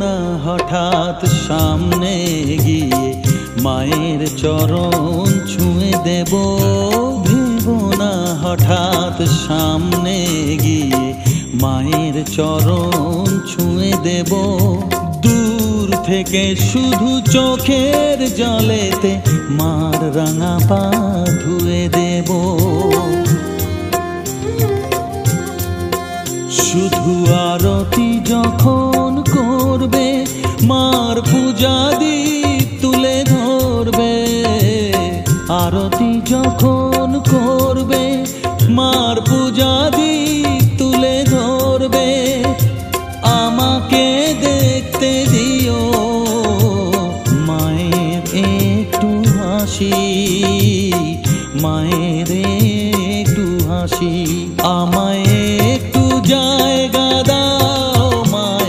না হঠাৎ সামনে গিয়ে মায়ের চরণ ছুঁয়ে দেব। ভেবো না হঠাৎ সামনে গিয়ে মায়ের চরণ ছুঁয়ে দেব। দূর থেকে শুধু চোখের জলেতে মার রাঙা পা ধুয়ে দেব। শুধু আরতি যখন করবে মার পূজা দীপ তুলে ধরবে। আরতি যখন করবে মার পূজা দীপ তুলে ধরবে। আমাকে দেখতে দিও মায়ের একটু হাসি, মায়ের একটু হাসি। আমায়